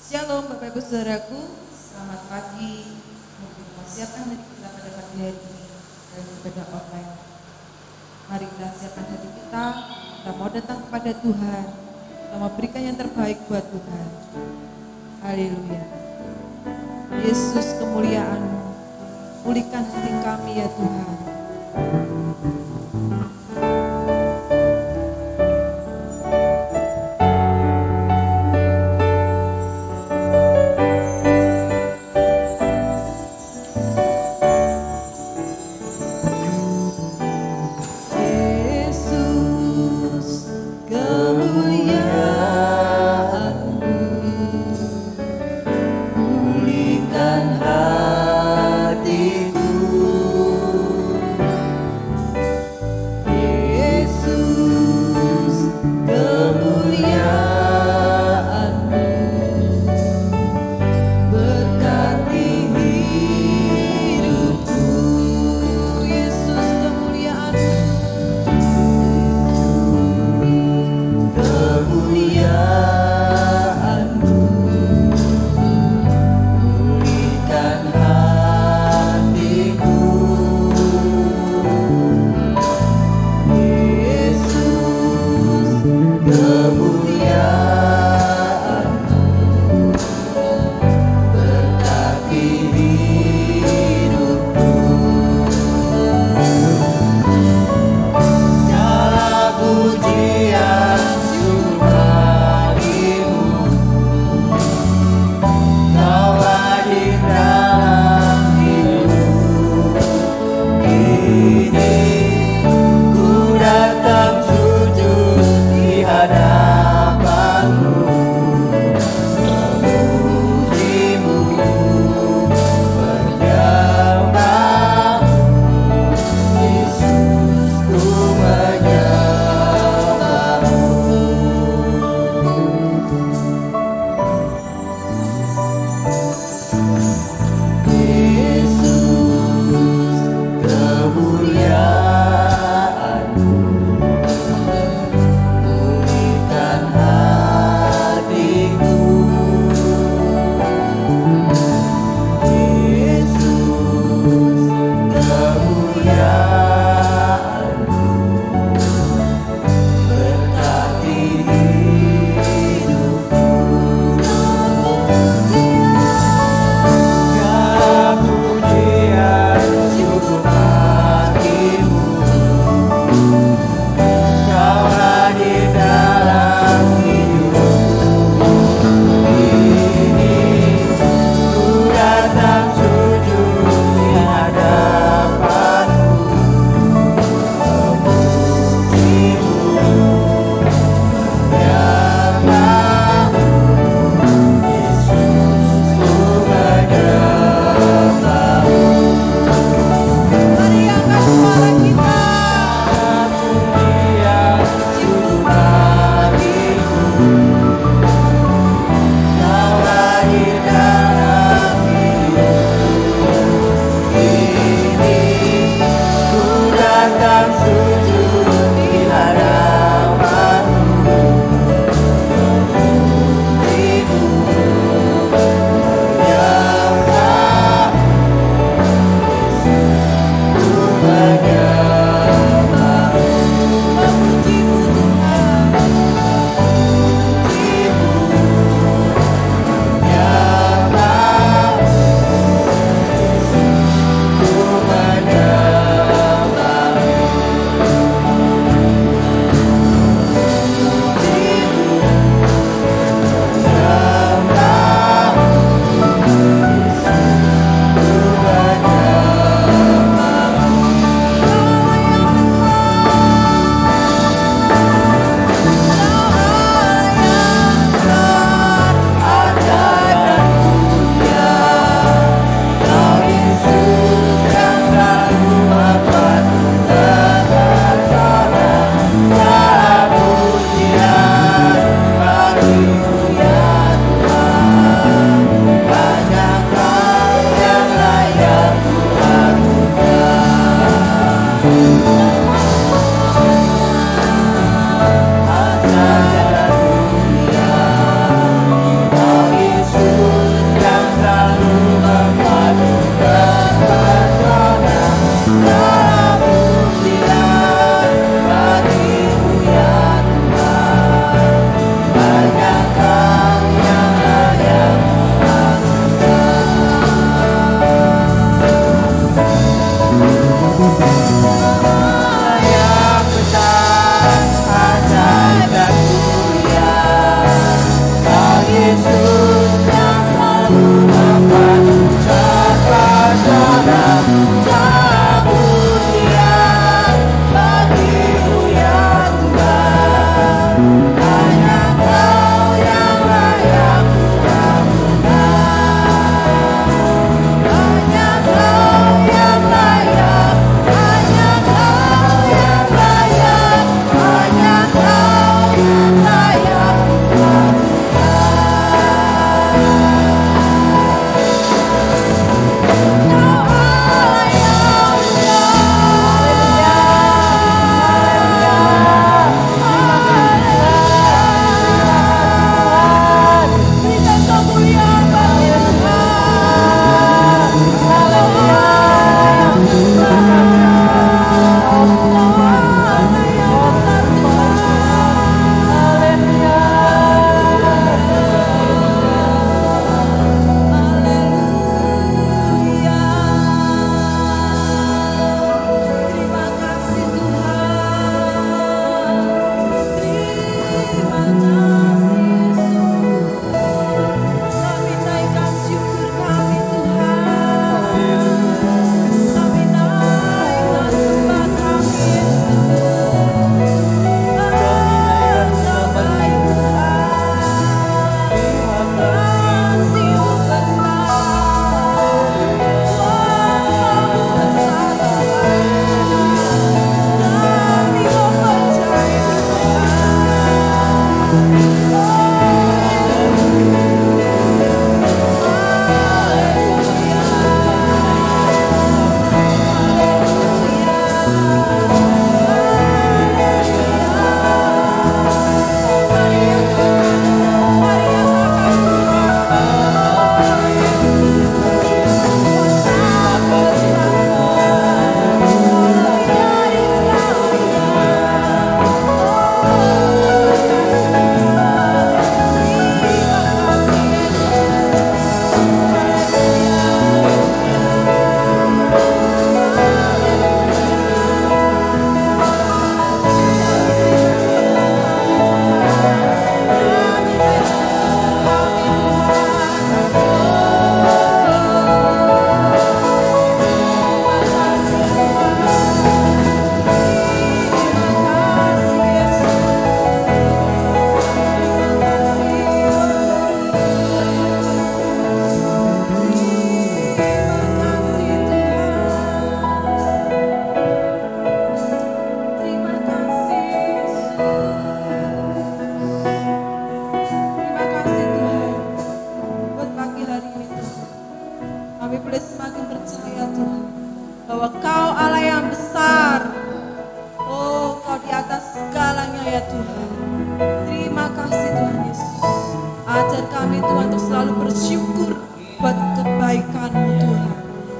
Shalom Bapak Ibu Saudaraku, selamat pagi. Mungkin persiapkan diri kita pada pagi hari ini dan ibadah online. Mari kita siapkan hati kita mau datang kepada Tuhan, kita mau berikan yang terbaik buat Tuhan. Haleluya. Yesus, kemuliaan-Mu, pulihkan hati kami ya Tuhan. ajar kami Tuhan untuk selalu bersyukur buat kebaikan-Mu Tuhan.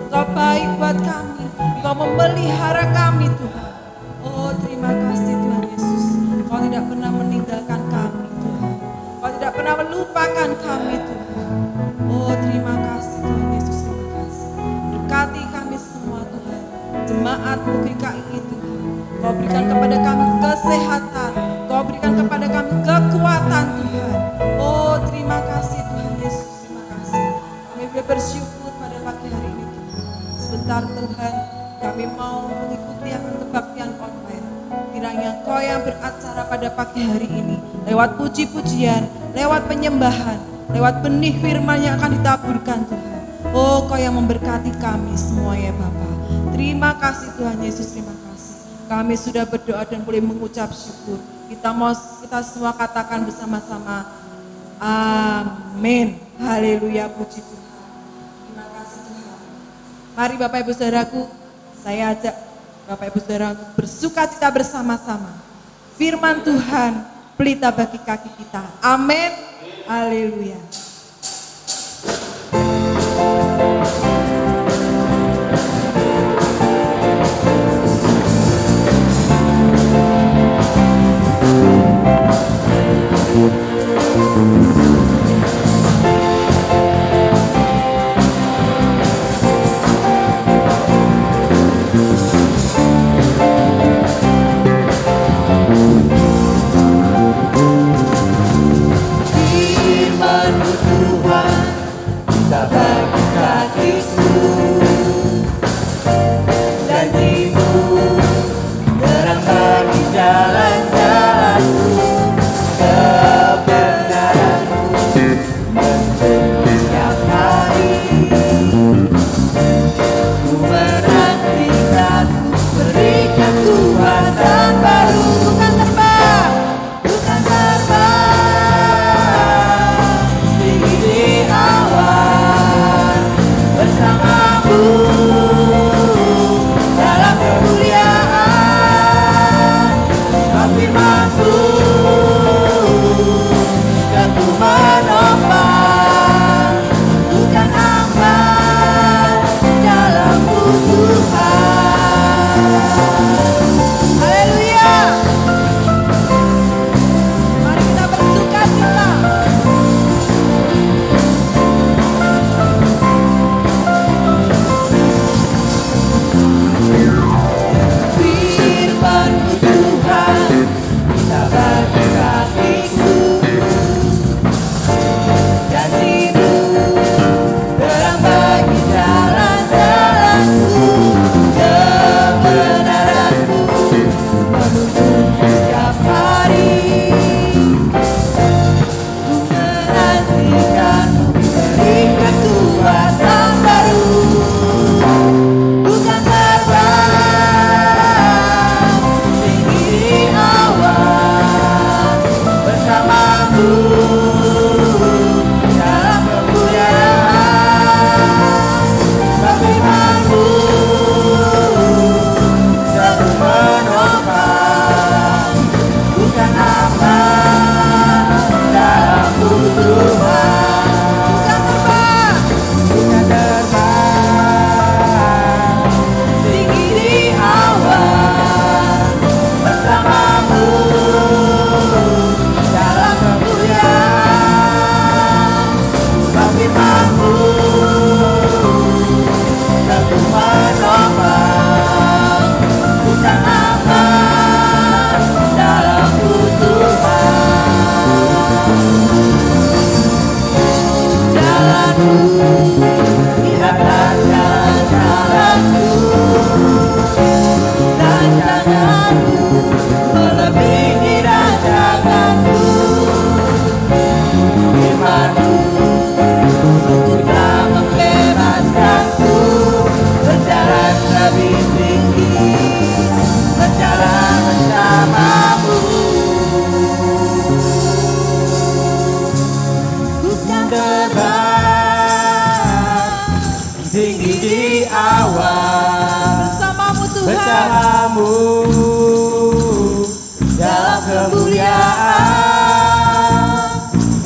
Engkau baik buat kami, Engkau memelihara kami Tuhan. Oh terima kasih Tuhan Yesus, Engkau tidak pernah meninggalkan kami Tuhan. Engkau tidak pernah melupakan kami Tuhan. Oh terima kasih Tuhan Yesus, terima kasih. Berkati kami semua Tuhan, jemaat-Mu GKI Tuhan. Kau berikan kepada kami kesehatan, Kau berikan kepada kami kekuatan Tuhan. Oh terima kasih Tuhan Yesus, terima kasih. Kami boleh bersyukur pada pagi hari ini Tuhan. Sebentar Tuhan, kami mau mengikuti akan kebaktian online. Kiranya Kau yang beracara pada pagi hari ini, lewat puji-pujian, lewat penyembahan, lewat benih firman yang akan ditaburkan Tuhan. Oh Kau yang memberkati kami semua ya Bapa. Terima kasih Tuhan Yesus, terima kasih. Kami sudah berdoa dan boleh mengucap syukur. Kita semua katakan bersama-sama, amin. Haleluya, puji Tuhan. Terima kasih Tuhan. Mari Bapak Ibu Saudaraku, saya ajak Bapak Ibu Saudara untuk bersuka cita bersama-sama. Firman Tuhan, pelita bagi kaki kita. Amin. Haleluya.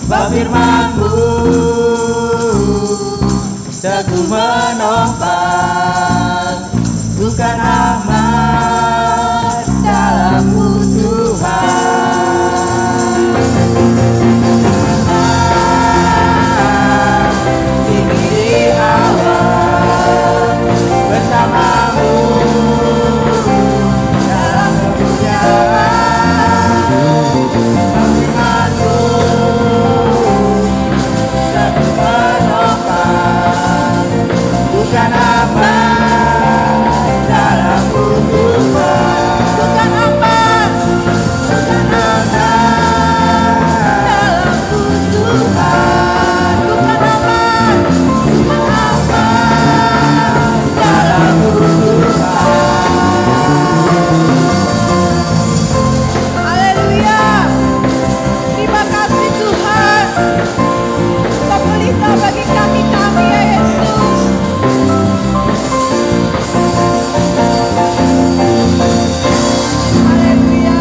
sebab firman-Mu teguh menopang, bukan amat dalam-Mu Tuhan. Tinggi di awan bersama-Mu dalam kemuliaan, firman-Mu teguh menopang, bukan amat dalam-Mu Tuhan. Bukan amat dalam-Mu Tuhan. Bukan amat dalam-Mu Tuhan. Haleluya. Terima kasih Tuhan. Engkau pelita bagi kami ya Yesus. Haleluya.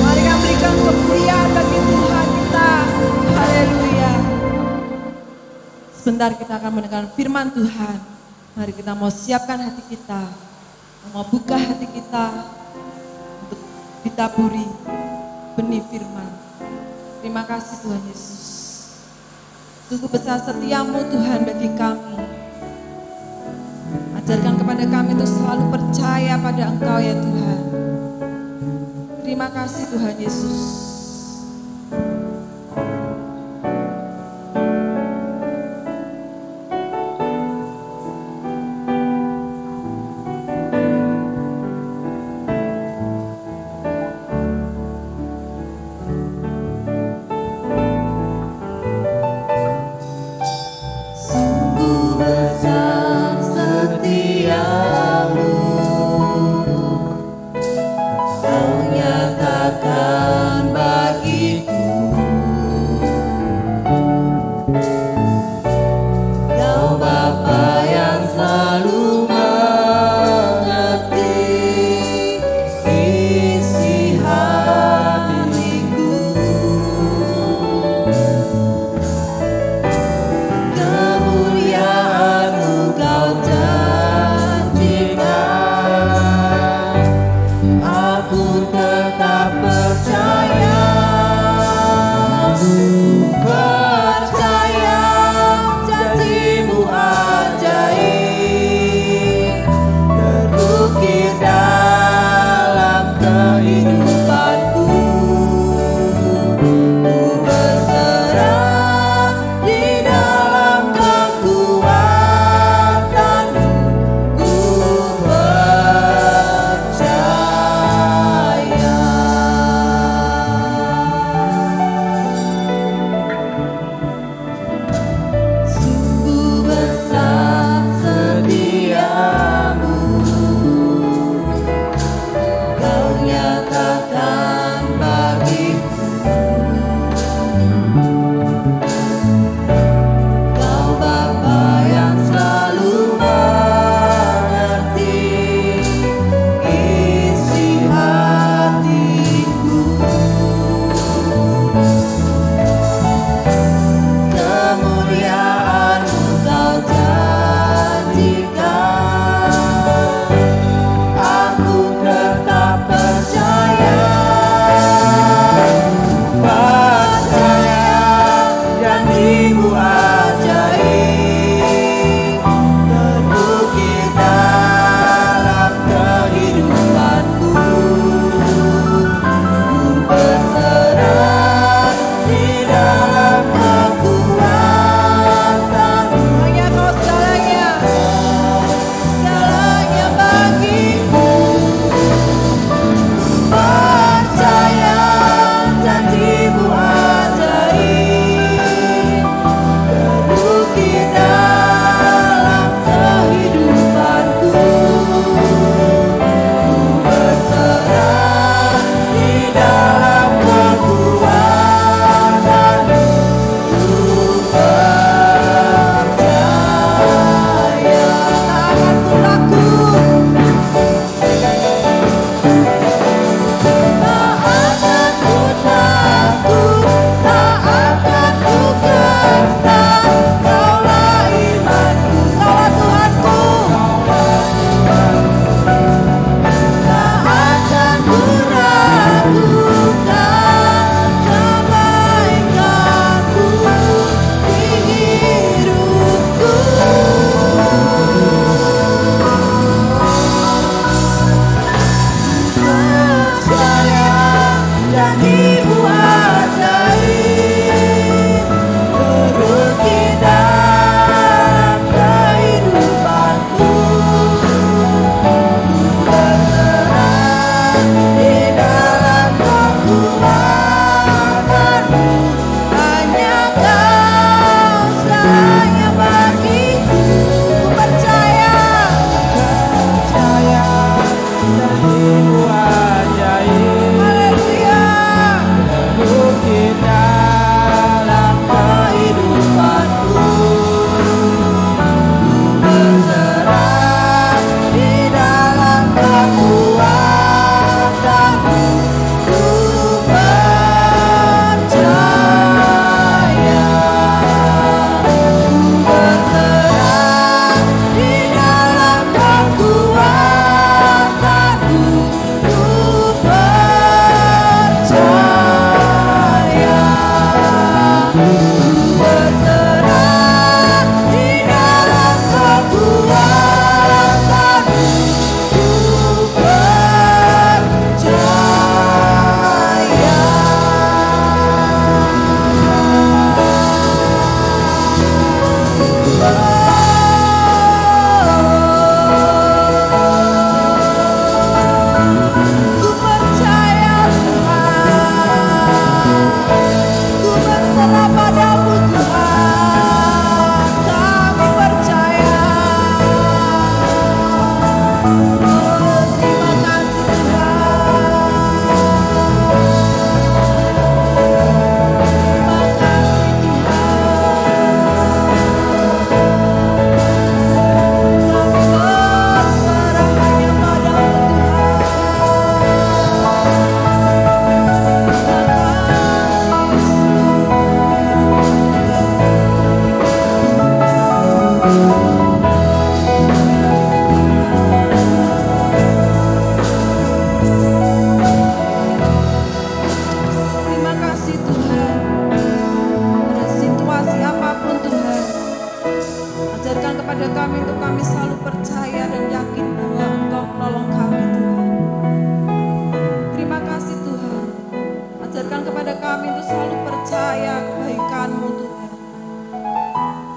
Mari kami berikan kemuliaan bagi Tuhan kita. Haleluya. Sebentar kita akan mendengar firman Tuhan. Mari kita mau siapkan hati kita. Mau buka hati kita untuk ditaburi benih firman. Terima kasih Tuhan Yesus. Sungguh besar setiamu Tuhan bagi kami. Ajarkan kepada kami untuk selalu percaya pada Engkau ya Tuhan. Terima kasih Tuhan Yesus. Sungguh besar setiamu, Kau nyatakan kepada kami untuk kami selalu percaya dan yakin bahwa Engkau menolong kami Tuhan. Terima kasih Tuhan. Ajarkan kepada kami untuk selalu percaya kebaikan-Mu Tuhan.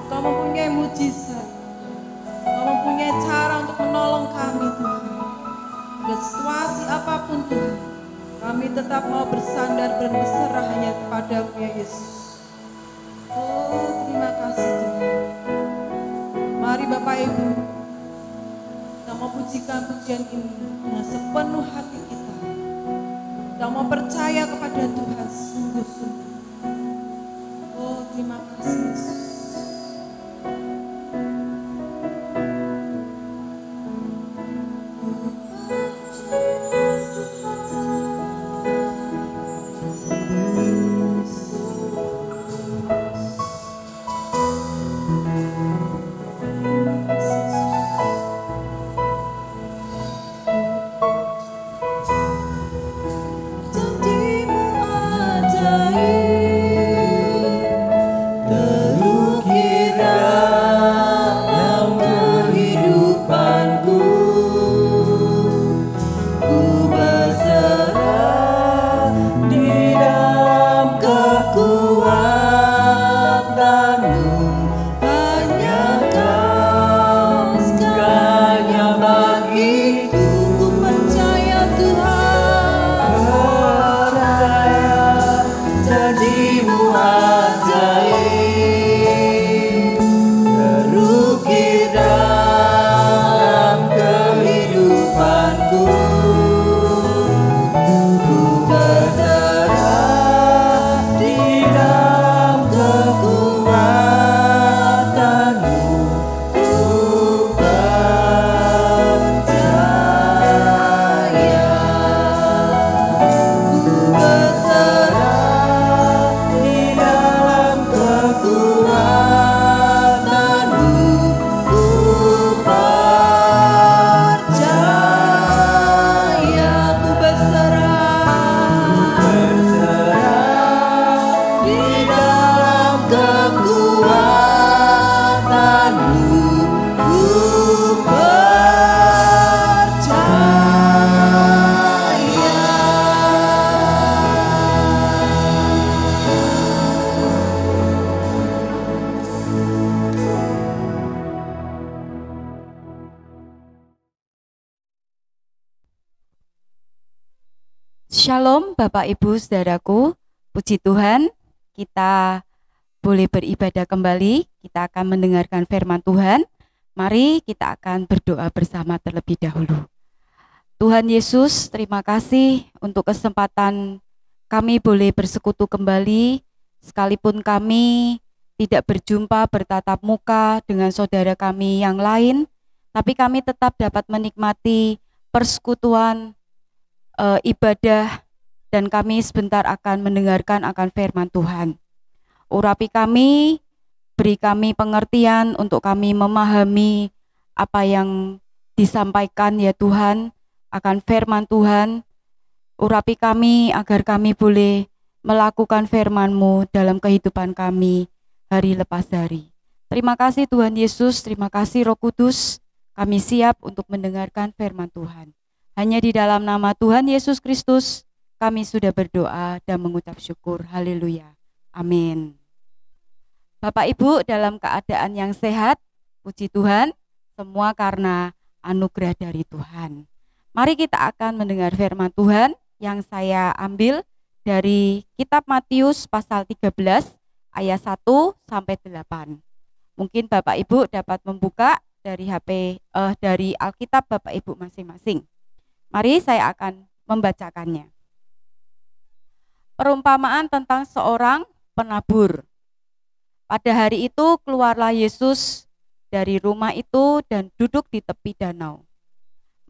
Engkau mempunyai mujizat. Engkau mempunyai cara untuk menolong kami Tuhan. Pada situasi apapun Tuhan, kami tetap mau bersandar dan berserah hanya kepada-Mu ya Yesus. Oh, terima kasih Tuhan. Mari Bapak Ibu, kita mau pujikan pujian ini dengan sepenuh hati kita. Kita mau percaya kepada Tuhan sungguh-sungguh. Oh, terima kasih Yesus. Shalom Bapak Ibu Saudaraku, puji Tuhan kita boleh beribadah kembali, kita akan mendengarkan firman Tuhan. Mari kita akan berdoa bersama terlebih dahulu. Tuhan Yesus, terima kasih untuk kesempatan kami boleh bersekutu kembali, sekalipun kami tidak berjumpa bertatap muka dengan saudara kami yang lain, tapi kami tetap dapat menikmati persekutuan ibadah, dan kami sebentar akan mendengarkan akan firman Tuhan. Urapi kami, beri kami pengertian untuk kami memahami apa yang disampaikan ya Tuhan akan firman Tuhan. Urapi kami agar kami boleh melakukan firman-Mu dalam kehidupan kami hari lepas hari. Terima kasih Tuhan Yesus, terima kasih Roh Kudus, kami siap untuk mendengarkan firman Tuhan. Hanya di dalam nama Tuhan Yesus Kristus kami sudah berdoa dan mengucap syukur. Haleluya. Amin. Bapak Ibu dalam keadaan yang sehat, puji Tuhan, semua karena anugerah dari Tuhan. Mari kita akan mendengar firman Tuhan yang saya ambil dari kitab Matius pasal 13 ayat 1 sampai 8. Mungkin Bapak Ibu dapat membuka dari dari Alkitab Bapak Ibu masing-masing. Mari saya akan membacakannya. Perumpamaan tentang seorang penabur. Pada hari itu keluarlah Yesus dari rumah itu dan duduk di tepi danau.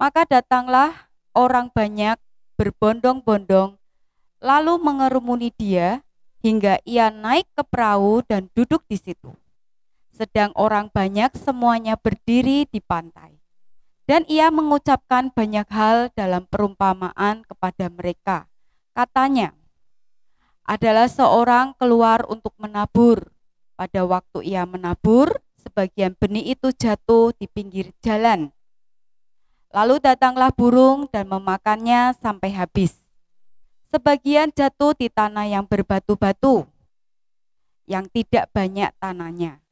Maka datanglah orang banyak berbondong-bondong lalu mengerumuni dia hingga ia naik ke perahu dan duduk di situ. Sedang orang banyak semuanya berdiri di pantai. Dan ia mengucapkan banyak hal dalam perumpamaan kepada mereka. Katanya, adalah seorang keluar untuk menabur. Pada waktu ia menabur, sebagian benih itu jatuh di pinggir jalan. Lalu datanglah burung dan memakannya sampai habis. Sebagian jatuh di tanah yang berbatu-batu, yang tidak banyak tanahnya.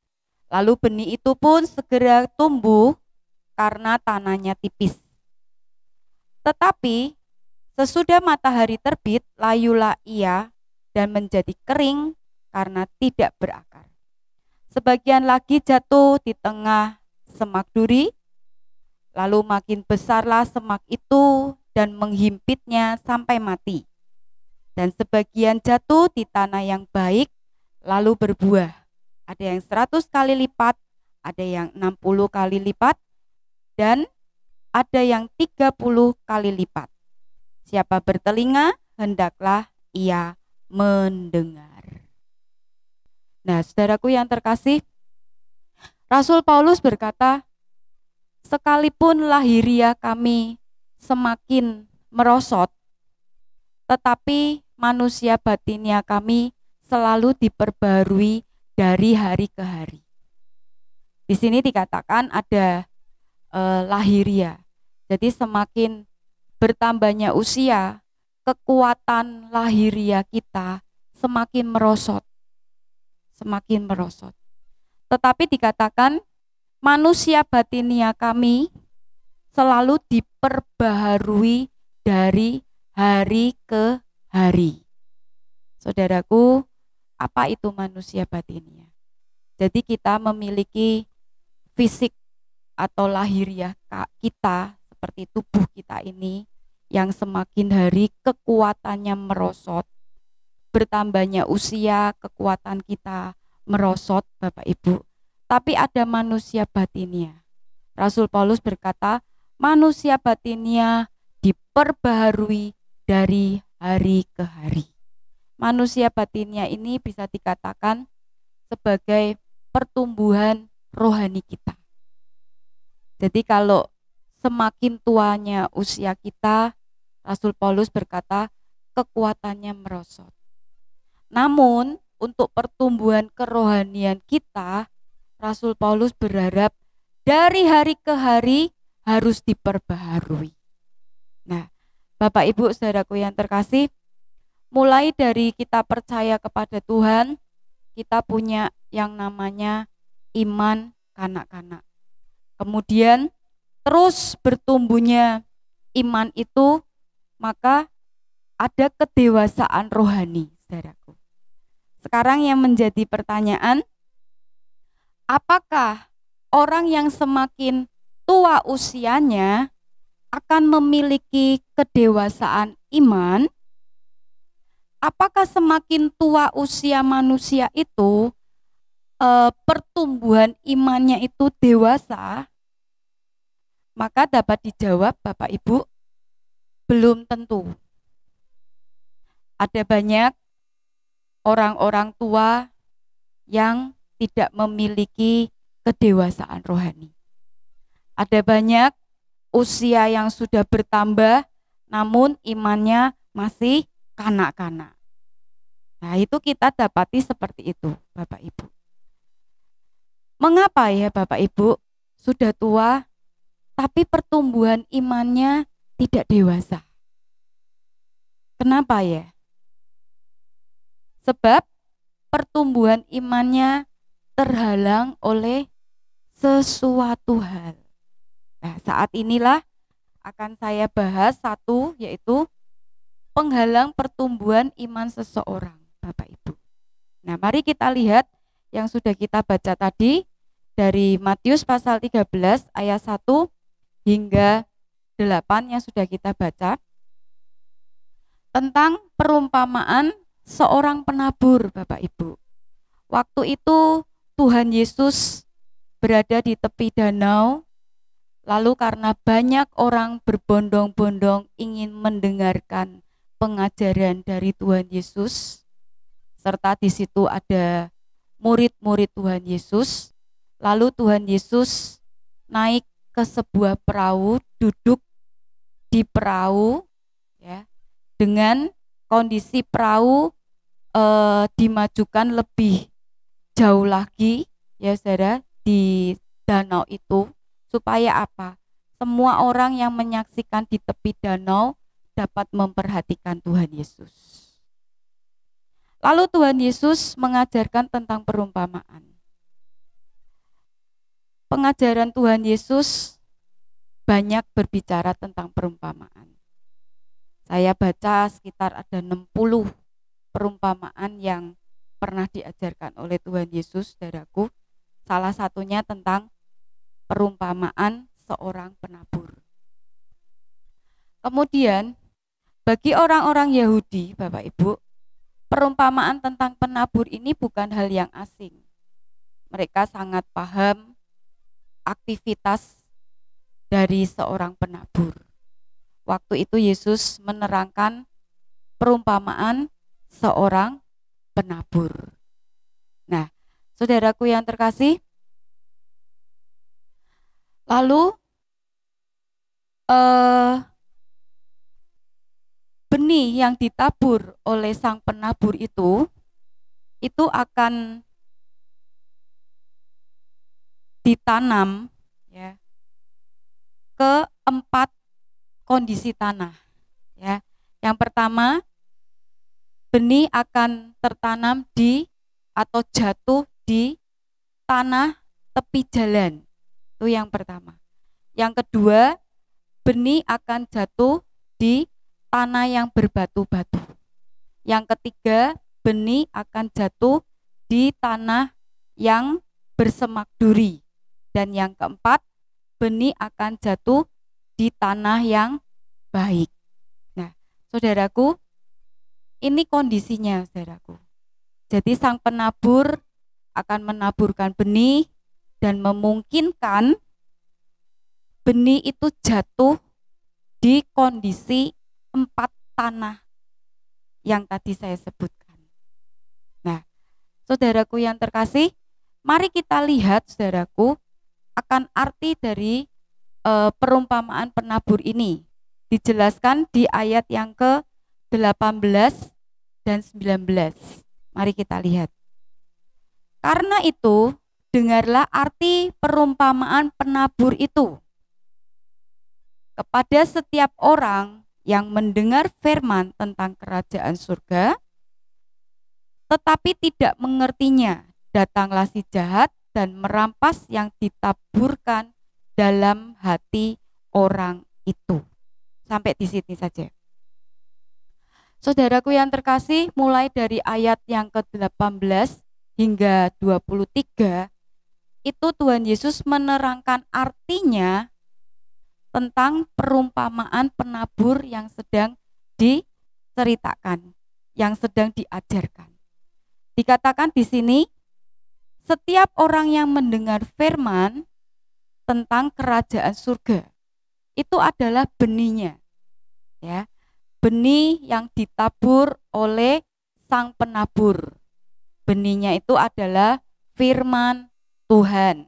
Lalu benih itu pun segera tumbuh karena tanahnya tipis. Tetapi sesudah matahari terbit, layulah ia dan menjadi kering karena tidak berakar. Sebagian lagi jatuh di tengah semak duri, lalu makin besarlah semak itu dan menghimpitnya sampai mati. Dan sebagian jatuh di tanah yang baik, lalu berbuah. Ada yang 100 kali lipat, ada yang 60 kali lipat, dan ada yang 30 kali lipat. Siapa bertelinga, hendaklah ia mendengar. Nah, saudaraku yang terkasih, Rasul Paulus berkata, sekalipun lahiriah kami semakin merosot, tetapi manusia batinia kami selalu diperbarui dari hari ke hari. Di sini dikatakan ada lahiriah. Jadi semakin bertambahnya usia, kekuatan lahiriah kita semakin merosot. Semakin merosot. Tetapi dikatakan manusia batinia kami selalu diperbaharui dari hari ke hari. Saudaraku, apa itu manusia batinia? Jadi kita memiliki fisik atau lahiriah kita seperti tubuh kita ini yang semakin hari kekuatannya merosot. Bertambahnya usia, kekuatan kita merosot, Bapak Ibu. Tapi ada manusia batinia. Rasul Paulus berkata, manusia batinia diperbaharui dari hari ke hari. Manusia batinia ini bisa dikatakan sebagai pertumbuhan rohani kita. Jadi kalau semakin tuanya usia kita, Rasul Paulus berkata kekuatannya merosot. Namun untuk pertumbuhan kerohanian kita, Rasul Paulus berharap dari hari ke hari harus diperbaharui. Nah, Bapak Ibu saudaraku yang terkasih, mulai dari kita percaya kepada Tuhan, kita punya yang namanya iman kanak-kanak. Kemudian terus bertumbuhnya iman itu, maka ada kedewasaan rohani, saudaraku. Sekarang yang menjadi pertanyaan, apakah orang yang semakin tua usianya akan memiliki kedewasaan iman? Apakah semakin tua usia manusia itu pertumbuhan imannya itu dewasa? Maka dapat dijawab Bapak Ibu, belum tentu. Ada banyak orang-orang tua yang tidak memiliki kedewasaan rohani. Ada banyak usia yang sudah bertambah namun imannya masih kanak-kanak. Nah, itu kita dapati seperti itu, Bapak Ibu. Mengapa ya Bapak Ibu sudah tua tapi pertumbuhan imannya tidak dewasa? Kenapa ya? Sebab pertumbuhan imannya terhalang oleh sesuatu hal. Nah, saat inilah akan saya bahas satu, yaitu penghalang pertumbuhan iman seseorang, Bapak Ibu. Nah, mari kita lihat yang sudah kita baca tadi dari Matius pasal 13 ayat 1 hingga 8 yang sudah kita baca tentang perumpamaan seorang penabur, Bapak Ibu. Waktu itu Tuhan Yesus berada di tepi danau, lalu karena banyak orang berbondong-bondong ingin mendengarkan pengajaran dari Tuhan Yesus, serta di situ ada murid-murid Tuhan Yesus. Lalu Tuhan Yesus naik ke sebuah perahu, duduk di perahu, ya, dengan kondisi perahu dimajukan lebih jauh lagi, ya saudara, di danau itu supaya apa? Semua orang yang menyaksikan di tepi danau dapat memperhatikan Tuhan Yesus. Lalu Tuhan Yesus mengajarkan tentang perumpamaan. Pengajaran Tuhan Yesus banyak berbicara tentang perumpamaan. Saya baca sekitar ada 60 perumpamaan yang pernah diajarkan oleh Tuhan Yesus, saudaraku. Salah satunya tentang perumpamaan seorang penabur. Kemudian, bagi orang-orang Yahudi, Bapak Ibu, perumpamaan tentang penabur ini bukan hal yang asing. Mereka sangat paham aktivitas dari seorang penabur. Waktu itu Yesus menerangkan perumpamaan seorang penabur. Nah, saudaraku yang terkasih, lalu benih yang ditabur oleh sang penabur itu akan ditanam ya ke 4 kondisi tanah ya. Yang pertama, benih akan tertanam di atau jatuh di tanah tepi jalan. Itu yang pertama. Yang kedua, benih akan jatuh di tanah yang berbatu-batu. Yang ketiga, benih akan jatuh di tanah yang bersemak duri. Dan yang keempat, benih akan jatuh di tanah yang baik. Nah, saudaraku, ini kondisinya, saudaraku. Jadi sang penabur akan menaburkan benih dan memungkinkan benih itu jatuh di kondisi 4 tanah yang tadi saya sebutkan. Nah, saudaraku yang terkasih, mari kita lihat, saudaraku, akan arti dari perumpamaan penabur ini. Dijelaskan di ayat yang ke-18 dan 19. Mari kita lihat. Karena itu, dengarlah arti perumpamaan penabur itu. Kepada setiap orang yang mendengar firman tentang kerajaan surga, tetapi tidak mengertinya, datanglah si jahat dan merampas yang ditaburkan dalam hati orang itu. Sampai di sini saja. Saudaraku yang terkasih, mulai dari ayat yang ke-18 hingga 23, itu Tuhan Yesus menerangkan artinya tentang perumpamaan penabur yang sedang diceritakan, yang sedang diajarkan. Dikatakan di sini, setiap orang yang mendengar firman tentang kerajaan surga, itu adalah benihnya, ya, benih yang ditabur oleh sang penabur. Benihnya itu adalah firman Tuhan.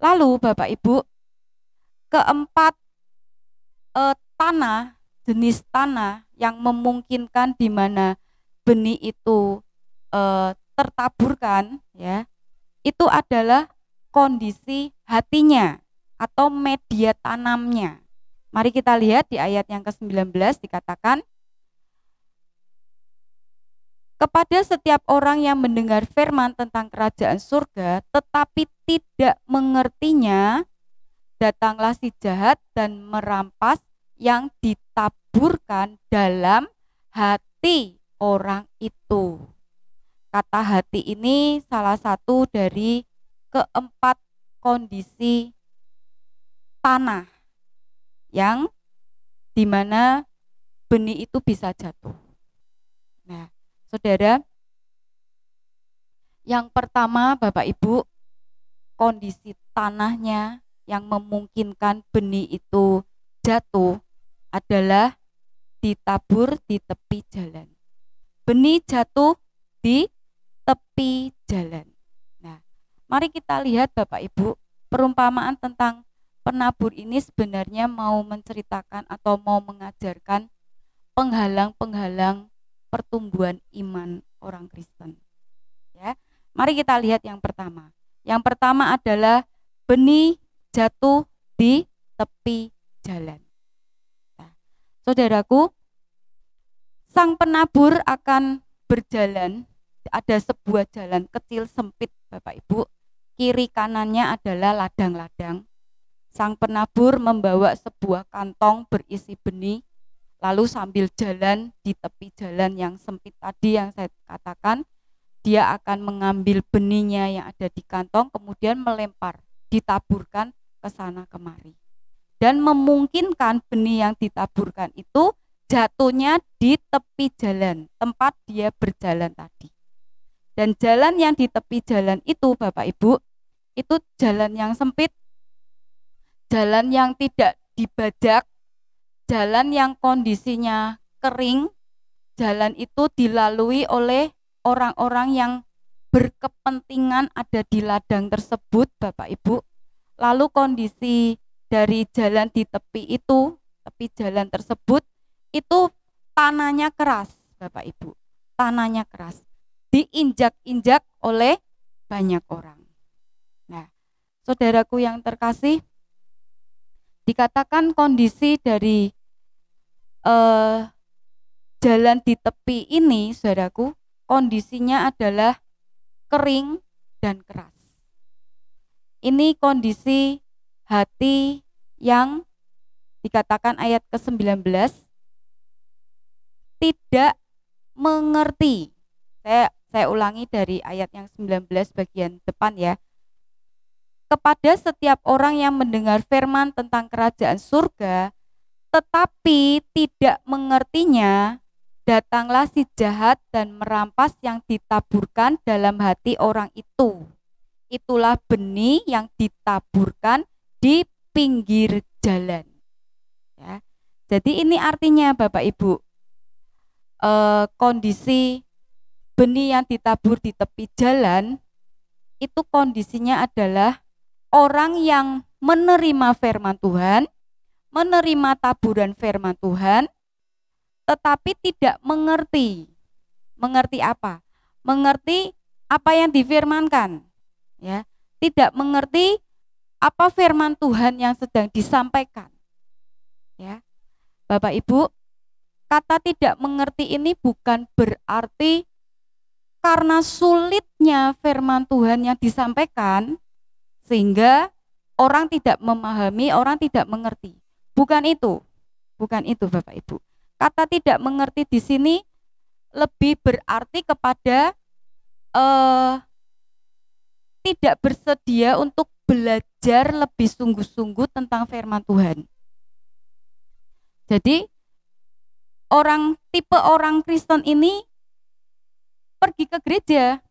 Lalu Bapak Ibu, keempat tanah, jenis tanah yang memungkinkan di mana benih itu tertaburkan, ya, itu adalah kondisi hatinya atau media tanamnya. Mari kita lihat di ayat yang ke-19 dikatakan, kepada setiap orang yang mendengar firman tentang kerajaan surga tetapi tidak mengertinya, datanglah si jahat dan merampas yang ditaburkan dalam hati orang itu. Kata hati ini salah satu dari keempat kondisi tanah yang dimana benih itu bisa jatuh. Nah, saudara, yang pertama Bapak Ibu, kondisi tanahnya yang memungkinkan benih itu jatuh adalah ditabur di tepi jalan. Benih jatuh di tepi jalan. Nah, mari kita lihat Bapak Ibu, perumpamaan tentang penabur ini sebenarnya mau menceritakan atau mau mengajarkan penghalang-penghalang pertumbuhan iman orang Kristen. Ya, mari kita lihat yang pertama. Yang pertama adalah benih jatuh di tepi jalan. Nah, saudaraku, sang penabur akan berjalan, ada sebuah jalan kecil sempit Bapak Ibu, kiri kanannya adalah ladang-ladang. Sang penabur membawa sebuah kantong berisi benih, lalu sambil jalan di tepi jalan yang sempit tadi yang saya katakan, dia akan mengambil benihnya yang ada di kantong, kemudian melempar, ditaburkan ke sana kemari. Dan memungkinkan benih yang ditaburkan itu jatuhnya di tepi jalan, tempat dia berjalan tadi. Dan jalan yang di tepi jalan itu Bapak Ibu, itu jalan yang sempit, jalan yang tidak dibajak, jalan yang kondisinya kering. Jalan itu dilalui oleh orang-orang yang berkepentingan ada di ladang tersebut Bapak Ibu. Lalu kondisi dari jalan di tepi itu, tepi jalan tersebut, itu tanahnya keras Bapak Ibu. Tanahnya keras, diinjak-injak oleh banyak orang. Nah, saudaraku yang terkasih, dikatakan kondisi dari jalan di tepi ini, saudaraku, kondisinya adalah kering dan keras. Ini kondisi hati yang dikatakan ayat ke-19 tidak mengerti. Saya ulangi dari ayat yang 19 bagian depan ya. Kepada setiap orang yang mendengar firman tentang kerajaan surga, tetapi tidak mengertinya, datanglah si jahat dan merampas yang ditaburkan dalam hati orang itu. Itulah benih yang ditaburkan di pinggir jalan. Ya. Jadi ini artinya Bapak Ibu, kondisi benih yang ditabur di tepi jalan itu kondisinya adalah orang yang menerima firman Tuhan, menerima taburan firman Tuhan, tetapi tidak mengerti. Mengerti apa? Mengerti apa yang difirmankan. Ya, tidak mengerti apa firman Tuhan yang sedang disampaikan. Ya. Bapak Ibu, kata tidak mengerti ini bukan berarti karena sulitnya firman Tuhan yang disampaikan sehingga orang tidak memahami, orang tidak mengerti. Bukan itu. Bukan itu Bapak Ibu. Kata tidak mengerti di sini lebih berarti kepada tidak bersedia untuk belajar lebih sungguh-sungguh tentang firman Tuhan. Jadi tipe orang Kristen ini pergi ke gereja,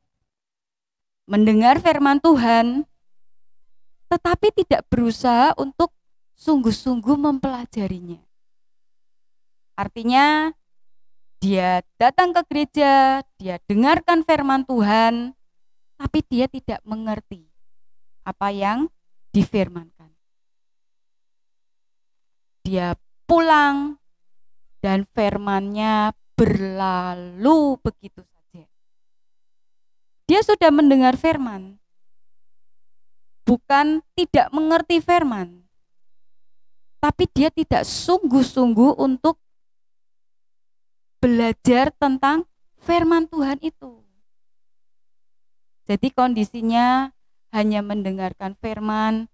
mendengar firman Tuhan, tetapi tidak berusaha untuk sungguh-sungguh mempelajarinya. Artinya dia datang ke gereja, dia dengarkan firman Tuhan, tapi dia tidak mengerti apa yang difirmankan. Dia pulang dan firman-Nya berlalu begitu saja. Dia sudah mendengar firman, bukan tidak mengerti firman, tapi dia tidak sungguh-sungguh untuk belajar tentang firman Tuhan itu. Jadi kondisinya hanya mendengarkan firman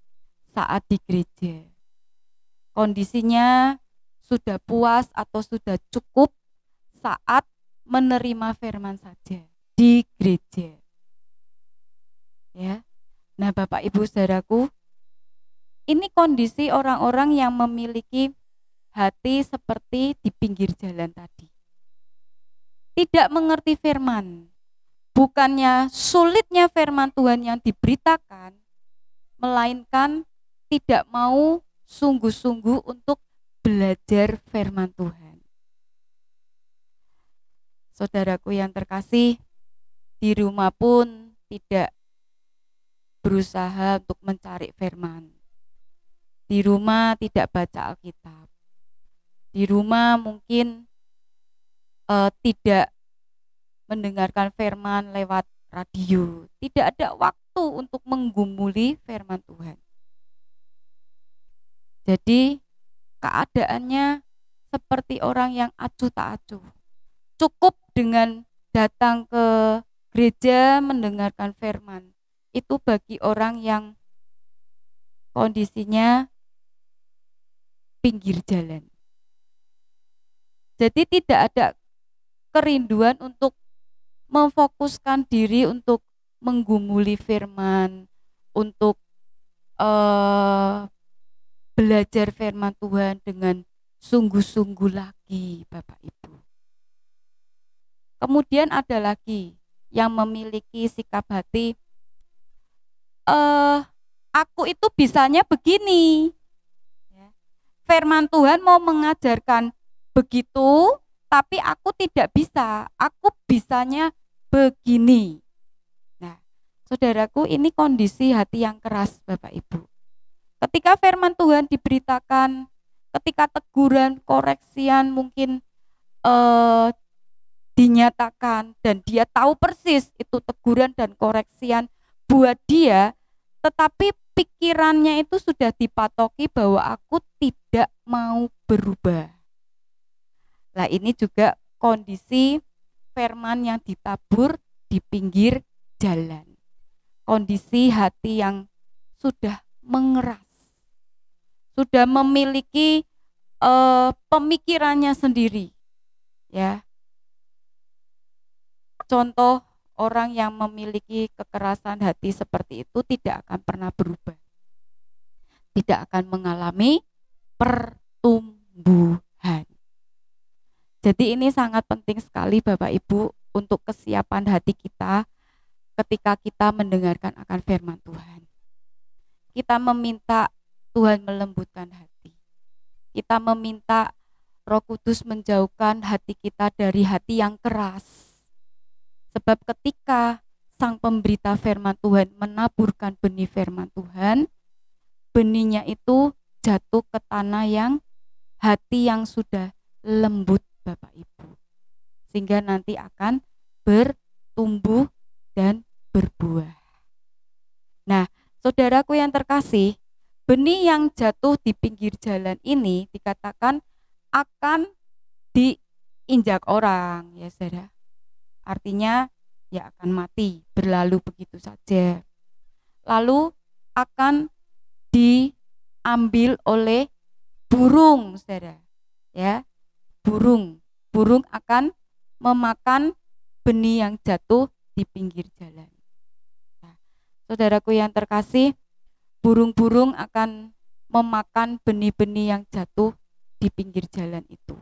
saat di gereja. Kondisinya sudah puas atau sudah cukup saat menerima firman saja di gereja. Ya. Nah, Bapak Ibu Saudaraku, ini kondisi orang-orang yang memiliki hati seperti di pinggir jalan tadi. Tidak mengerti firman. Bukannya sulitnya firman Tuhan yang diberitakan, melainkan tidak mau sungguh-sungguh untuk belajar firman Tuhan. Saudaraku yang terkasih, di rumah pun tidak berusaha untuk mencari firman. Di rumah tidak baca Alkitab. Di rumah mungkin tidak mendengarkan firman lewat radio. Tidak ada waktu waktu untuk menggumuli firman Tuhan. Jadi keadaannya seperti orang yang acuh tak acuh. Cukup dengan datang ke gereja mendengarkan firman. Itu bagi orang yang kondisinya pinggir jalan. Jadi tidak ada kerinduan untuk memfokuskan diri untuk menggumuli firman, untuk belajar firman Tuhan dengan sungguh-sungguh lagi, Bapak Ibu. Kemudian ada lagi yang memiliki sikap hati, aku itu bisanya begini. Firman Tuhan mau mengajarkan begitu, tapi aku tidak bisa. Aku bisanya begini. Nah, saudaraku, ini kondisi hati yang keras, Bapak Ibu. Ketika firman Tuhan diberitakan, ketika teguran, koreksian mungkin dinyatakan dan dia tahu persis itu teguran dan koreksian buat dia, tetapi pikirannya itu sudah dipatoki bahwa aku tidak mau berubah. Nah, ini juga kondisi firman yang ditabur di pinggir jalan. Kondisi hati yang sudah mengeras, sudah memiliki pemikirannya sendiri. Ya. Contoh orang yang memiliki kekerasan hati seperti itu tidak akan pernah berubah. Tidak akan mengalami pertumbuhan. Jadi ini sangat penting sekali Bapak Ibu untuk kesiapan hati kita ketika kita mendengarkan akan firman Tuhan. Kita meminta Tuhan melembutkan hati. Kita meminta Roh Kudus menjauhkan hati kita dari hati yang keras. Sebab ketika sang pemberita firman Tuhan menaburkan benih firman Tuhan, benihnya itu jatuh ke tanah yang hati yang sudah lembut, Bapak Ibu. Sehingga nanti akan bertumbuh dan berbuah. Nah, saudaraku yang terkasih, benih yang jatuh di pinggir jalan ini dikatakan akan diinjak orang, ya saudara. Artinya ya akan mati, berlalu begitu saja. Lalu akan diambil oleh burung, saudara. Ya, burung akan memakan benih yang jatuh di pinggir jalan. Nah, saudaraku yang terkasih, burung-burung akan memakan benih-benih yang jatuh di pinggir jalan itu.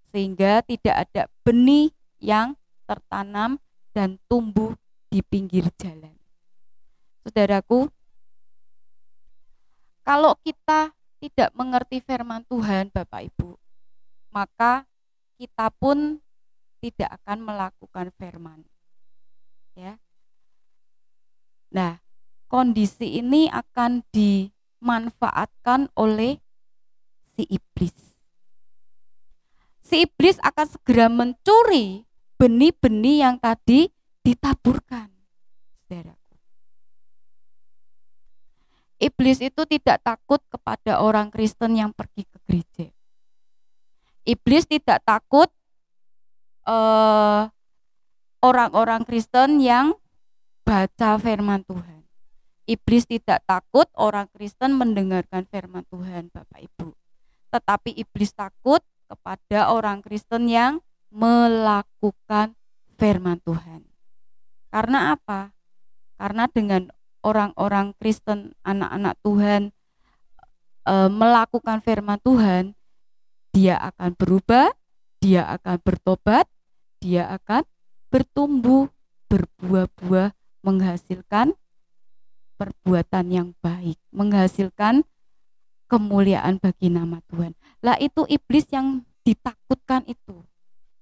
Sehingga tidak ada benih yang tertanam dan tumbuh di pinggir jalan. Saudaraku, kalau kita tidak mengerti firman Tuhan, Bapak Ibu, maka kita pun tidak akan melakukan firman. Ya. Nah, kondisi ini akan dimanfaatkan oleh si iblis. Si iblis akan segera mencuri benih-benih yang tadi ditaburkan. Saudaraku. Iblis itu tidak takut kepada orang Kristen yang pergi ke gereja. Iblis tidak takut orang-orang Kristen yang baca firman Tuhan. Iblis tidak takut orang Kristen mendengarkan firman Tuhan, Bapak Ibu. Tetapi iblis takut kepada orang Kristen yang melakukan firman Tuhan. Karena apa? Karena dengan orang-orang Kristen, anak-anak Tuhan melakukan firman Tuhan, dia akan berubah, dia akan bertobat, dia akan bertumbuh, berbuah-buah, menghasilkan perbuatan yang baik, menghasilkan kemuliaan bagi nama Tuhan. Lah itu iblis yang ditakutkan itu.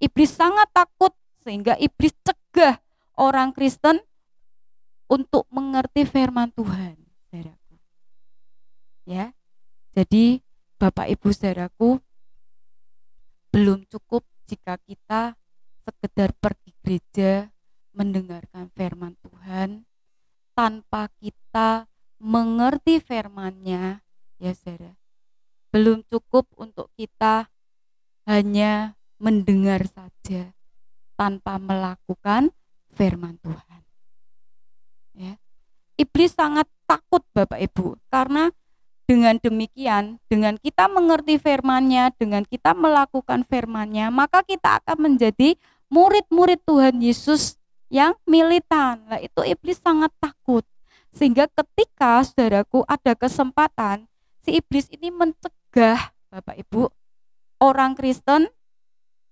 Iblis sangat takut sehingga iblis cegah orang Kristen untuk mengerti firman Tuhan, saudaraku. Ya. Jadi Bapak Ibu saudaraku, belum cukup jika kita sekedar pergi gereja mendengarkan firman Tuhan, tanpa kita mengerti firman-Nya, ya saudara, belum cukup untuk kita hanya mendengar saja tanpa melakukan firman Tuhan. Ya. Iblis sangat takut Bapak Ibu, karena dengan demikian, dengan kita mengerti firman-Nya, dengan kita melakukan firman-Nya, maka kita akan menjadi murid-murid Tuhan Yesus yang militan. Nah, itu iblis sangat takut. Sehingga ketika saudaraku ada kesempatan, si iblis ini mencegah Bapak Ibu, orang Kristen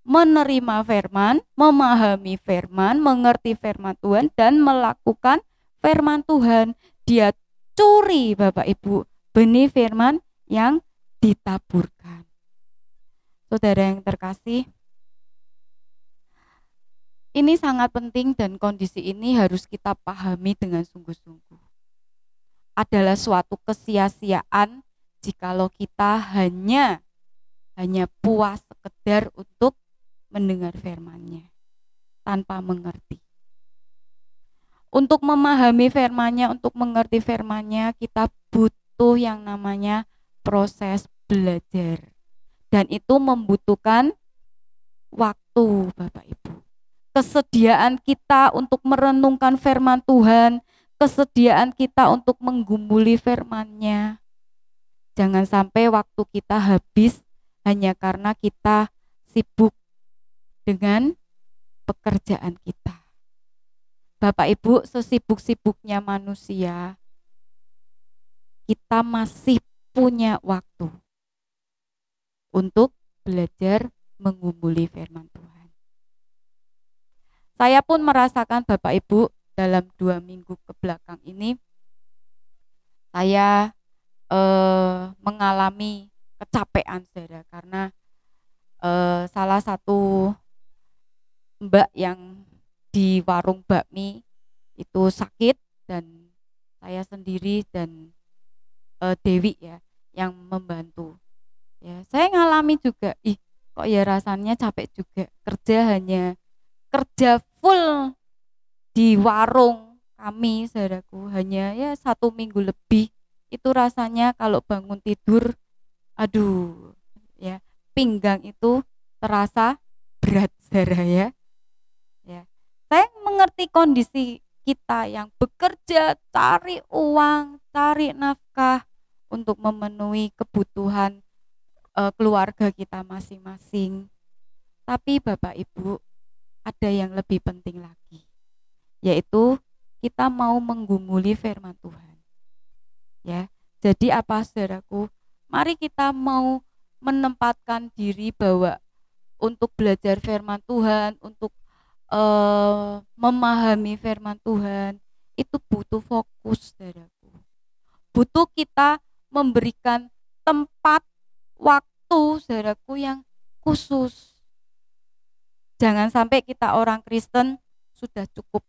menerima firman, memahami firman, mengerti firman Tuhan, dan melakukan firman Tuhan. Dia curi Bapak Ibu benih firman yang ditaburkan. Saudara yang terkasih, ini sangat penting dan kondisi ini harus kita pahami dengan sungguh-sungguh. Adalah suatu kesia-siaan jikalau kita hanya puas sekedar untuk mendengar firman-Nya tanpa mengerti. Untuk memahami firman-Nya, untuk mengerti firman-Nya, kita butuh yang namanya proses belajar. Dan itu membutuhkan waktu, Bapak Ibu. Kesediaan kita untuk merenungkan firman Tuhan, kesediaan kita untuk menggumuli firman-Nya. Jangan sampai waktu kita habis hanya karena kita sibuk dengan pekerjaan kita. Bapak Ibu, sesibuk-sibuknya manusia, kita masih punya waktu untuk belajar menggumuli firman Tuhan. Saya pun merasakan Bapak Ibu dalam 2 minggu ke belakang ini, saya mengalami kecapean saudara, karena salah satu mbak yang di warung bakmi itu sakit, dan saya sendiri dan Dewi ya yang membantu. Ya, saya ngalami juga, kok ya rasanya capek juga, kerja full di warung kami saudaraku, hanya ya 1 minggu lebih. Itu rasanya kalau bangun tidur, aduh ya, pinggang itu terasa berat saudara ya. Saya mengerti kondisi kita yang bekerja, cari uang, cari nafkah untuk memenuhi kebutuhan keluarga kita masing-masing. Tapi Bapak Ibu, ada yang lebih penting lagi, yaitu kita mau menggumuli firman Tuhan. Ya, jadi apa saudaraku? Mari kita mau menempatkan diri bahwa untuk belajar firman Tuhan, untuk memahami firman Tuhan, itu butuh fokus saudaraku. Butuh kita memberikan tempat, waktu saudaraku yang khusus. Jangan sampai kita orang Kristen sudah cukup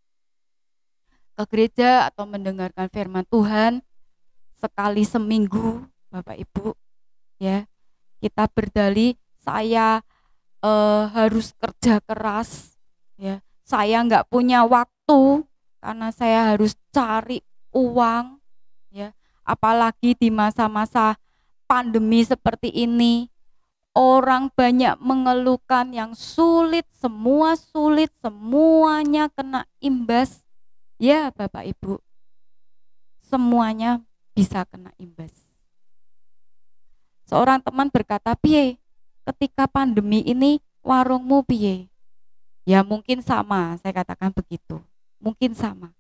ke gereja atau mendengarkan firman Tuhan sekali seminggu, Bapak Ibu. Ya, kita berdalih saya harus kerja keras. Ya, saya nggak punya waktu karena saya harus cari uang. Ya, apalagi di masa-masa pandemi seperti ini, orang banyak mengeluhkan yang sulit, semuanya kena imbas. Ya, Bapak Ibu, semuanya bisa kena imbas. Seorang teman berkata, "Piye, ketika pandemi ini warungmu piye?" Ya mungkin sama, saya katakan begitu. Mungkin sama.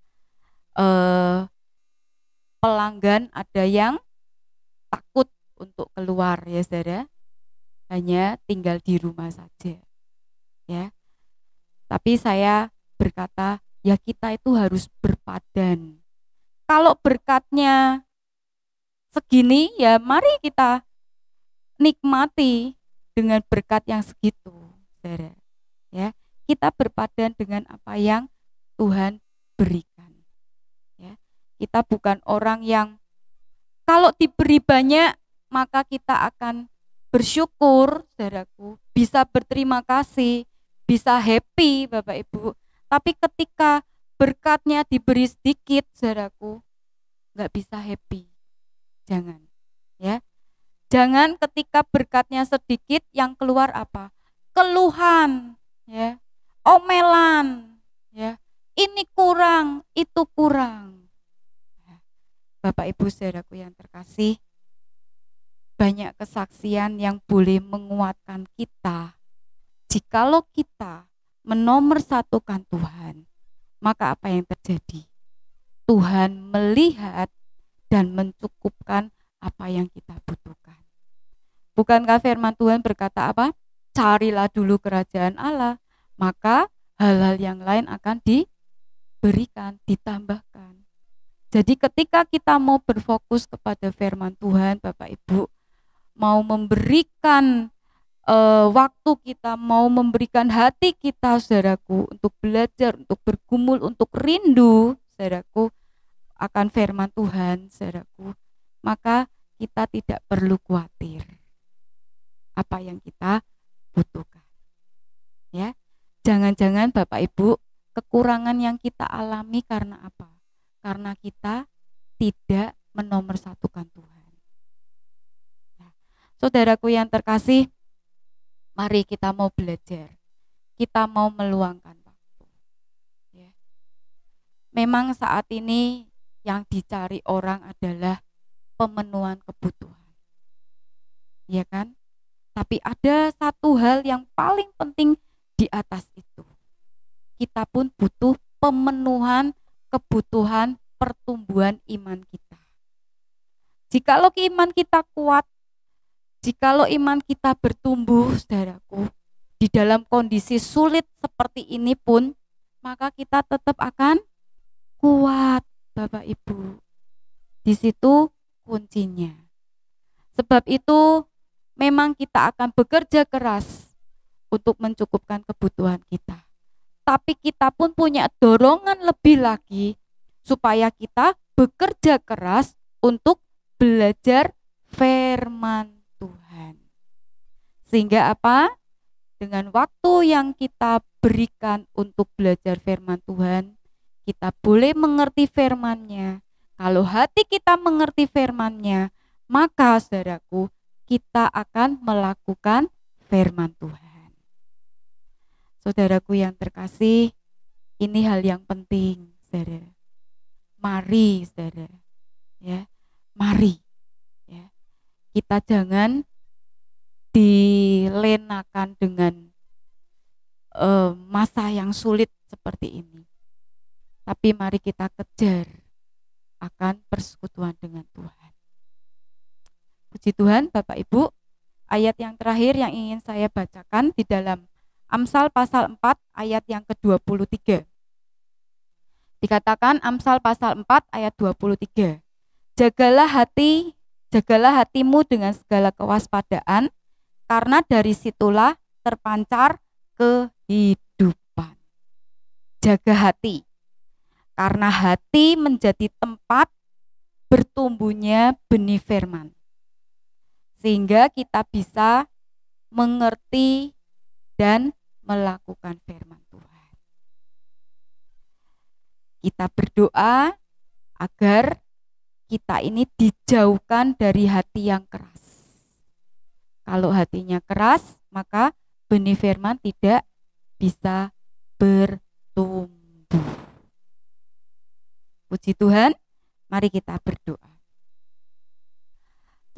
Pelanggan ada yang takut untuk keluar ya saudara, hanya tinggal di rumah saja. Ya. Tapi saya berkata, ya kita itu harus berpadan. Kalau berkatnya segini, ya mari kita nikmati dengan berkat yang segitu, saudara. Ya. Kita berpadan dengan apa yang Tuhan berikan. Ya, kita bukan orang yang kalau diberi banyak maka kita akan bersyukur, saudaraku, bisa berterima kasih, bisa happy, Bapak Ibu. Tapi ketika berkatnya diberi sedikit, saudaraku, nggak bisa happy. Jangan, ya. Jangan ketika berkatnya sedikit yang keluar apa? Keluhan, ya. Omelan, ya. Ini kurang, itu kurang. Bapak Ibu saudaraku yang terkasih, banyak kesaksian yang boleh menguatkan kita. Jikalau kita menomorsatukan Tuhan, maka apa yang terjadi? Tuhan melihat dan mencukupkan apa yang kita butuhkan. Bukankah firman Tuhan berkata apa? Carilah dulu kerajaan Allah, maka hal-hal yang lain akan diberikan, ditambahkan. Jadi ketika kita mau berfokus kepada firman Tuhan, Bapak Ibu, mau memberikan waktu kita, mau memberikan hati kita, saudaraku, untuk belajar, untuk bergumul, untuk rindu, saudaraku, akan firman Tuhan, saudaraku, maka kita tidak perlu khawatir apa yang kita butuhkan. Ya, jangan-jangan Bapak Ibu, kekurangan yang kita alami karena apa? Karena kita tidak menomorsatukan Tuhan. Ya. Saudaraku yang terkasih, mari kita mau belajar, kita mau meluangkan waktu. Ya. Memang saat ini yang dicari orang adalah pemenuhan kebutuhan, ya kan? Tapi ada satu hal yang paling penting di atas itu. Kita pun butuh pemenuhan kebutuhan pertumbuhan iman kita. Jikalau iman kita kuat, jikalau iman kita bertumbuh, saudaraku, di dalam kondisi sulit seperti ini pun, maka kita tetap akan kuat, Bapak Ibu. Di situ kuncinya. Sebab itu memang kita akan bekerja keras untuk mencukupkan kebutuhan kita. Tapi kita pun punya dorongan lebih lagi supaya kita bekerja keras untuk belajar firman Tuhan. Sehingga apa? Dengan waktu yang kita berikan untuk belajar firman Tuhan, kita boleh mengerti firman-Nya. Kalau hati kita mengerti firman-Nya, maka saudaraku, kita akan melakukan firman Tuhan. Saudaraku yang terkasih, ini hal yang penting, saudara. Mari, saudara, ya, mari, ya. Kita jangan dilenakan dengan masa yang sulit seperti ini. Tapi mari kita kejar akan persekutuan dengan Tuhan. Puji Tuhan, Bapak Ibu, ayat yang terakhir yang ingin saya bacakan di dalam Amsal pasal 4 ayat yang ke-23. Dikatakan Amsal pasal 4 ayat 23. Jagalah hatimu dengan segala kewaspadaan, karena dari situlah terpancar kehidupan. Jaga hati, karena hati menjadi tempat bertumbuhnya benih firman. Sehingga kita bisa mengerti dan melakukan firman Tuhan. Kita berdoa agar kita ini dijauhkan dari hati yang keras. Kalau hatinya keras, maka benih firman tidak bisa bertumbuh. Puji Tuhan, mari kita berdoa.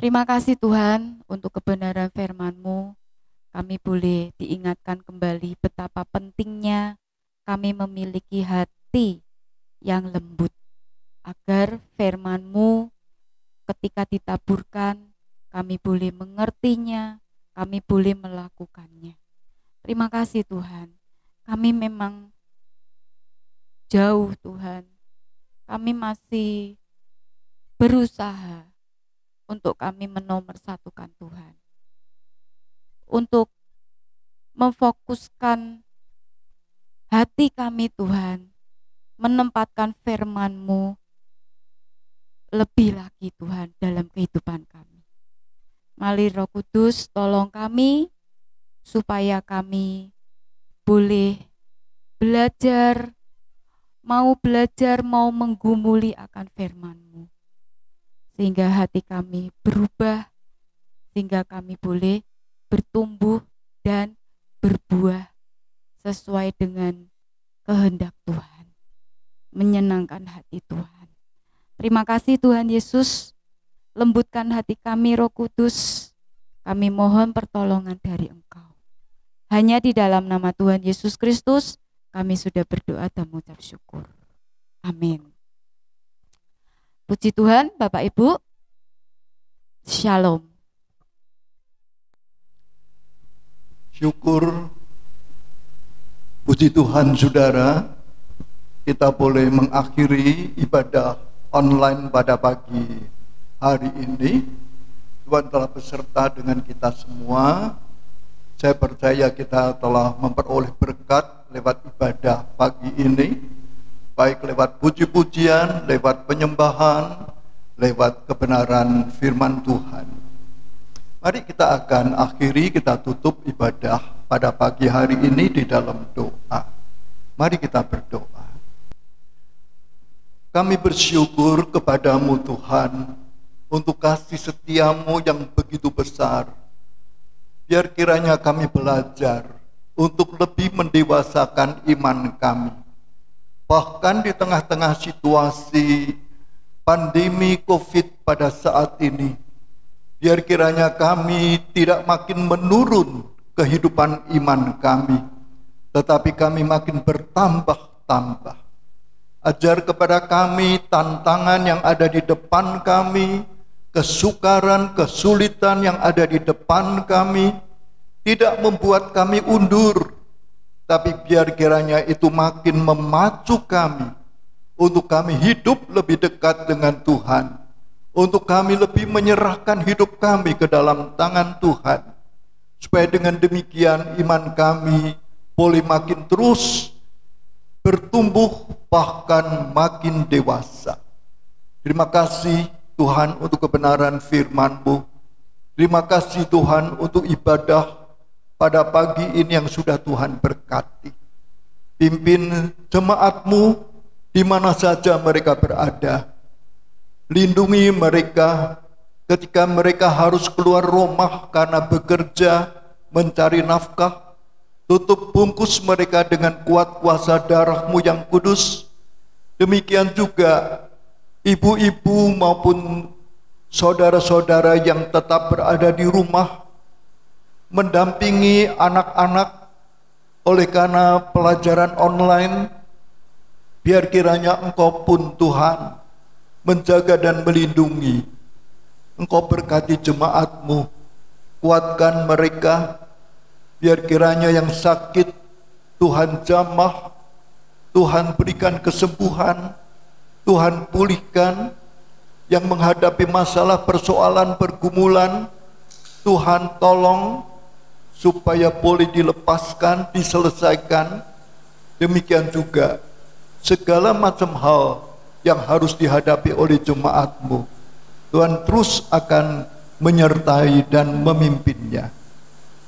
Terima kasih Tuhan untuk kebenaran firman-Mu. Kami boleh diingatkan kembali betapa pentingnya kami memiliki hati yang lembut, agar firman-Mu ketika ditaburkan, kami boleh mengertinya, kami boleh melakukannya. Terima kasih Tuhan, kami memang jauh Tuhan, kami masih berusaha untuk kami menomorsatukan Tuhan, untuk memfokuskan hati kami Tuhan, menempatkan firman-Mu lebih lagi Tuhan dalam kehidupan kami. Mari Roh Kudus tolong kami supaya kami boleh belajar mau belajar, mau menggumuli akan firman-Mu. Sehingga hati kami berubah, sehingga kami boleh bertumbuh dan berbuah sesuai dengan kehendak Tuhan, menyenangkan hati Tuhan. Terima kasih Tuhan Yesus, lembutkan hati kami Roh Kudus, kami mohon pertolongan dari Engkau. Hanya di dalam nama Tuhan Yesus Kristus, kami sudah berdoa dan mengucap syukur. Amin. Puji Tuhan, Bapak Ibu. Shalom. Syukur, puji Tuhan saudara, kita boleh mengakhiri ibadah online pada pagi hari ini. Tuhan telah beserta dengan kita semua. Saya percaya kita telah memperoleh berkat lewat ibadah pagi ini, baik lewat puji-pujian, lewat penyembahan, lewat kebenaran firman Tuhan. Mari kita akan akhiri, kita tutup ibadah pada pagi hari ini di dalam doa. Mari kita berdoa. Kami bersyukur kepadamu Tuhan, untuk kasih setiamu yang begitu besar. Biar kiranya kami belajar untuk lebih mendewasakan iman kami. Bahkan di tengah-tengah situasi pandemi COVID pada saat ini, biar kiranya kami tidak makin menurun kehidupan iman kami, tetapi kami makin bertambah-tambah. Ajar kepada kami tantangan yang ada di depan kami, kesukaran, kesulitan yang ada di depan kami, tidak membuat kami undur, tapi biar kiranya itu makin memacu kami, untuk kami hidup lebih dekat dengan Tuhan, untuk kami lebih menyerahkan hidup kami ke dalam tangan Tuhan, supaya dengan demikian iman kami boleh makin terus bertumbuh, bahkan makin dewasa. Terima kasih Tuhan untuk kebenaran firman-Mu. Terima kasih Tuhan untuk ibadah pada pagi ini yang sudah Tuhan berkati. Pimpin jemaat-Mu di mana saja mereka berada. Lindungi mereka ketika mereka harus keluar rumah karena bekerja, mencari nafkah. Tutup bungkus mereka dengan kuat kuasa darah-Mu yang kudus. Demikian juga ibu-ibu maupun saudara-saudara yang tetap berada di rumah, mendampingi anak-anak oleh karena pelajaran online. Biar kiranya Engkau pun Tuhan menjaga dan melindungi. Engkau berkati jemaat-Mu, kuatkan mereka. Biar kiranya yang sakit Tuhan jamah, Tuhan berikan kesembuhan, Tuhan pulihkan. Yang menghadapi masalah, persoalan, pergumulan, Tuhan tolong supaya boleh dilepaskan, diselesaikan. Demikian juga segala macam hal yang harus dihadapi oleh jemaat-Mu, Tuhan terus akan menyertai dan memimpinnya.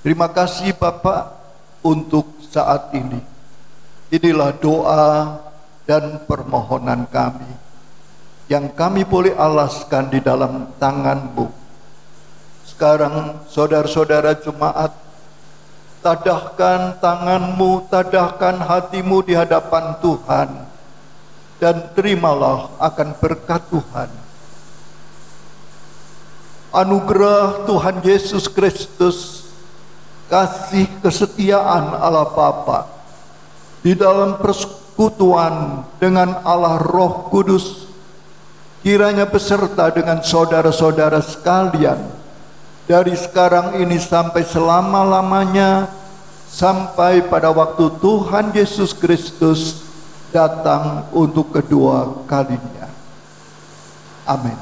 Terima kasih Bapak untuk saat ini. Inilah doa dan permohonan kami, yang kami boleh alaskan di dalam tangan-Mu. Sekarang saudara-saudara jemaat, tadahkan tangan-Mu, tadahkan hati-Mu di hadapan Tuhan, dan terimalah akan berkat Tuhan. Anugerah Tuhan Yesus Kristus, kasih kesetiaan Allah Bapa, di dalam persekutuan dengan Allah Roh Kudus, kiranya beserta dengan saudara-saudara sekalian, dari sekarang ini sampai selama-lamanya, sampai pada waktu Tuhan Yesus Kristus datang untuk kedua kalinya. Amin.